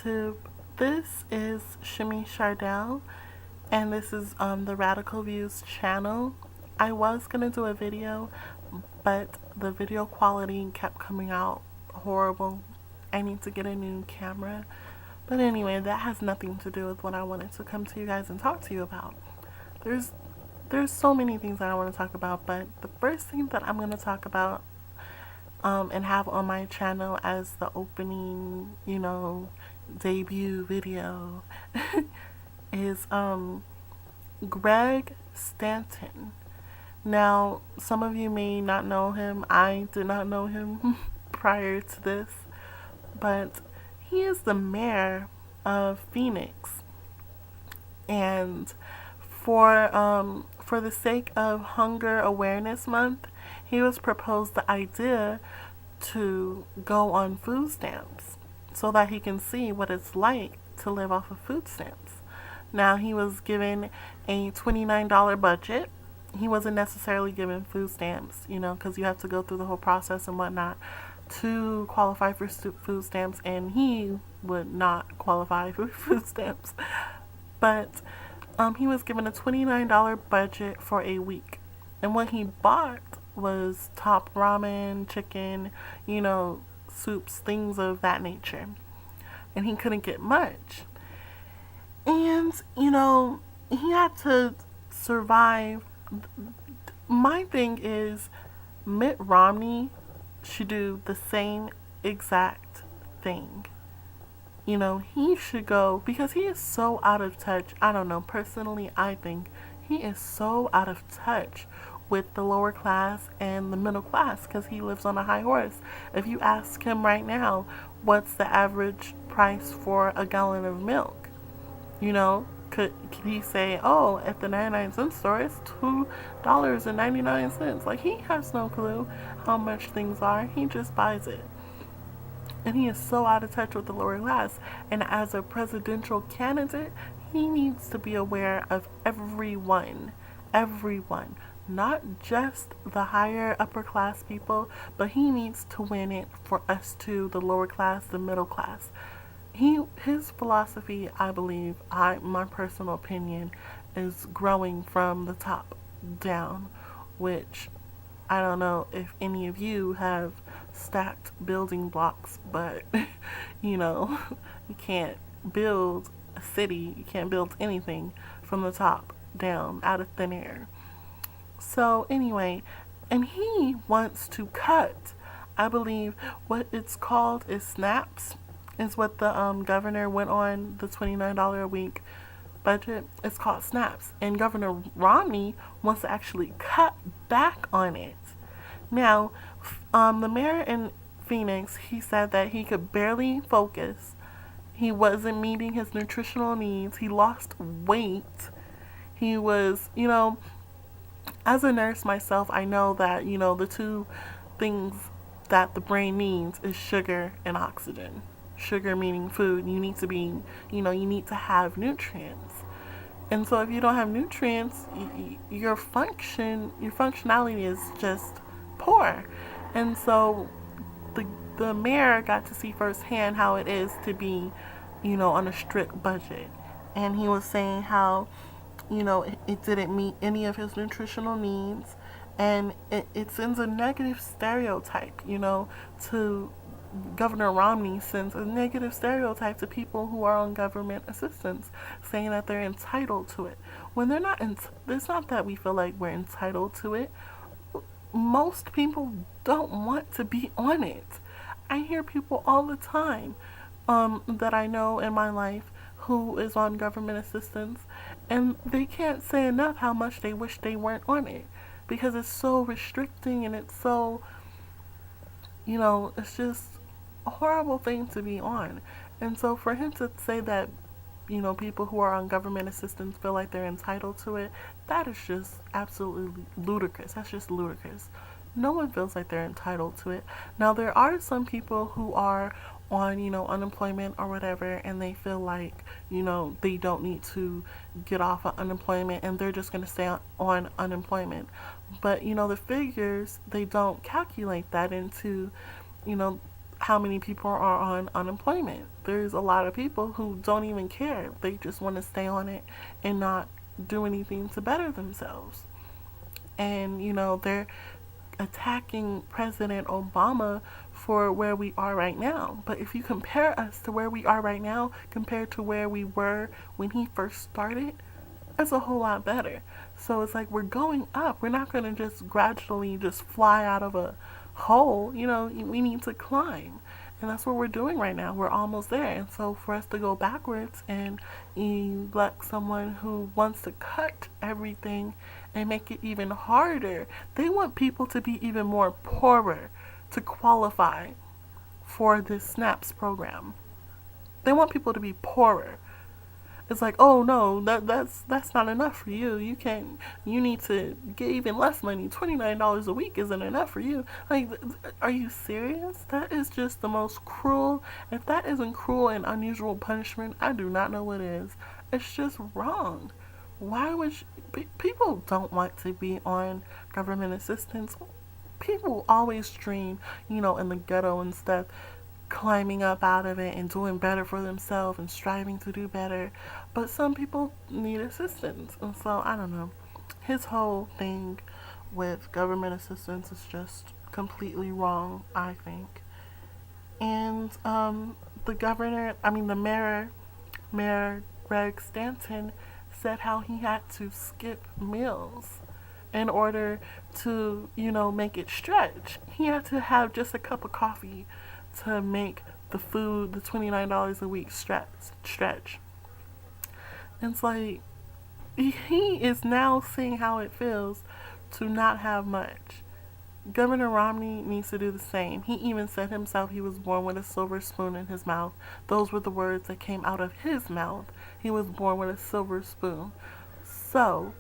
YouTube. This is Shimmy Shardell, and this is the Radical Views channel. I was gonna do a video, but the video quality kept coming out horrible. I need to get a new camera. But anyway, that has nothing to do with what I wanted to come to you guys and talk to you about. There's so many things that I want to talk about, but the first thing that I'm going to talk about and have on my channel as the opening, debut video is Greg Stanton. Now, some of you may not know him. I did not know him prior to this, but he is the mayor of Phoenix, and for the sake of Hunger Awareness Month, he was proposed the idea to go on food stamps so that he can see what it's like to live off of food stamps. Now, he was given a $29 budget. He wasn't necessarily given food stamps, because you have to go through the whole process and whatnot to qualify for food stamps, and he would not qualify for food stamps. But he was given a $29 budget for a week. And what he bought was top ramen, chicken, soups, things of that nature. And he couldn't get much. And, he had to survive. My thing is, Mitt Romney should do the same exact thing. He should go, because he is so out of touch. I don't know, personally, I think he is so out of touch with the lower class and the middle class because he lives on a high horse. If you ask him right now, what's the average price for a gallon of milk? Could he say, oh, at the 99-cent store, it's $2.99. Like, he has no clue how much things are. He just buys it. And he is so out of touch with the lower class. And as a presidential candidate, he needs to be aware of everyone. Everyone. Not just the higher upper class people, but he needs to win it for us too, the lower class, the middle class. His philosophy, I believe, my personal opinion, is growing from the top down, which I don't know if any of you have stacked building blocks, but you can't build a city, you can't build anything from the top down out of thin air. So anyway, and he wants to cut, I believe what it's called is snaps, is what the governor went on, the $29 a week budget. It's called snaps, and Governor Romney wants to actually cut back on it. Now, the mayor in Phoenix, he said that he could barely focus. He wasn't meeting his nutritional needs. He lost weight. He was, as a nurse myself, I know that, the two things that the brain needs is sugar and oxygen. Sugar meaning food. You need to be, you need to have nutrients. And so if you don't have nutrients, your functionality is just poor. And so the mayor got to see firsthand how it is to be, on a strict budget. And he was saying how, it didn't meet any of his nutritional needs. And it sends a negative stereotype, to Governor Romney sends a negative stereotype to people who are on government assistance, saying that they're entitled to it. When they're not, it's not that we feel like we're entitled to it. Most people don't want to be on it. I hear people all the time that I know in my life who is on government assistance, and they can't say enough how much they wish they weren't on it because it's so restricting and it's so, it's just a horrible thing to be on. And so for him to say that, people who are on government assistance feel like they're entitled to it, that is just absolutely ludicrous. That's just ludicrous. No one feels like they're entitled to it. Now, there are some people who are on, unemployment or whatever, and they feel like, they don't need to get off of unemployment and they're just going to stay on unemployment. But, the figures, they don't calculate that into, how many people are on unemployment. there's a lot of people who don't even care. They just want to stay on it and not do anything to better themselves. And, they're attacking President Obama for where we are right now. But if you compare us to where we are right now compared to where we were when he first started, it's a whole lot better. So it's like we're going up. We're not going to just gradually just fly out of a hole. We need to climb. And that's what we're doing right now. We're almost there. And so for us to go backwards and elect someone who wants to cut everything and make it even harder, they want people to be even more poorer to qualify for this SNAPS program. They want people to be poorer. It's like, oh no, that's not enough for you. You need to get even less money. $29 a week isn't enough for you. Like, are you serious? That is just the most cruel. If that isn't cruel and unusual punishment, I do not know what is. It's just wrong. Why would people don't want to be on government assistance? People always dream, in the ghetto and stuff, climbing up out of it and doing better for themselves and striving to do better. But some people need assistance. And so, I don't know. His whole thing with government assistance is just completely wrong, I think. And the Mayor Greg Stanton said how he had to skip meals in order to, make it stretch. He had to have just a cup of coffee to make the food, the $29 a week stretch. And it's like, he is now seeing how it feels to not have much. Governor Romney needs to do the same. He even said himself he was born with a silver spoon in his mouth. Those were the words that came out of his mouth. He was born with a silver spoon. So,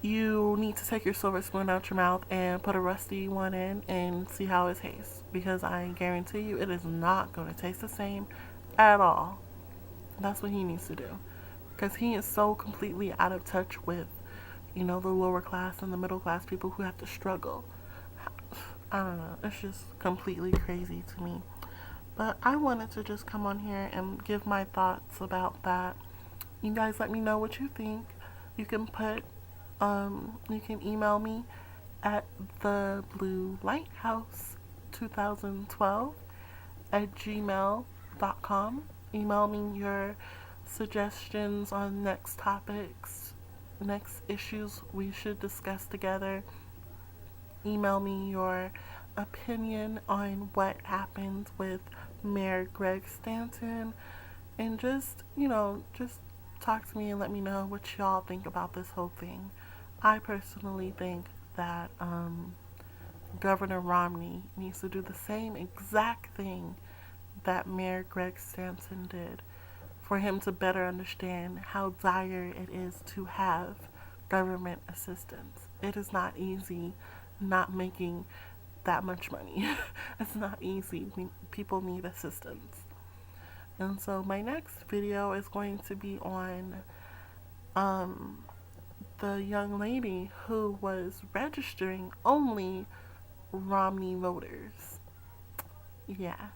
you need to take your silver spoon out your mouth and put a rusty one in and see how it tastes. Because I guarantee you it is not going to taste the same at all. That's what he needs to do. Because he is so completely out of touch with, the lower class and the middle class people who have to struggle. I don't know. It's just completely crazy to me. But I wanted to just come on here and give my thoughts about that. You guys let me know what you think. You can email me at thebluelighthouse2012@gmail.com. Email me your suggestions on next topics, next issues we should discuss together. Email me your opinion on what happened with Mayor Greg Stanton, and just talk to me and let me know what y'all think about this whole thing. I personally think that Governor Romney needs to do the same exact thing that Mayor Greg Stanton did for him to better understand how dire it is to have government assistance. It is not easy not making that much money. It's not easy. People need assistance. And so my next video is going to be on the young lady who was registering only Romney voters. Yeah,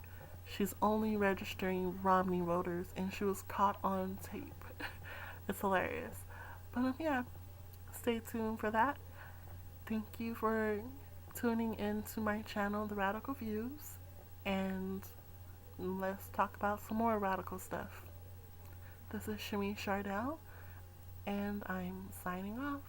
she's only registering Romney voters, and she was caught on tape. It's hilarious. But yeah, stay tuned for that. Thank you for tuning in to my channel, The Radical Views, and let's talk about some more radical stuff. This is Shami Shardell, and I'm signing off.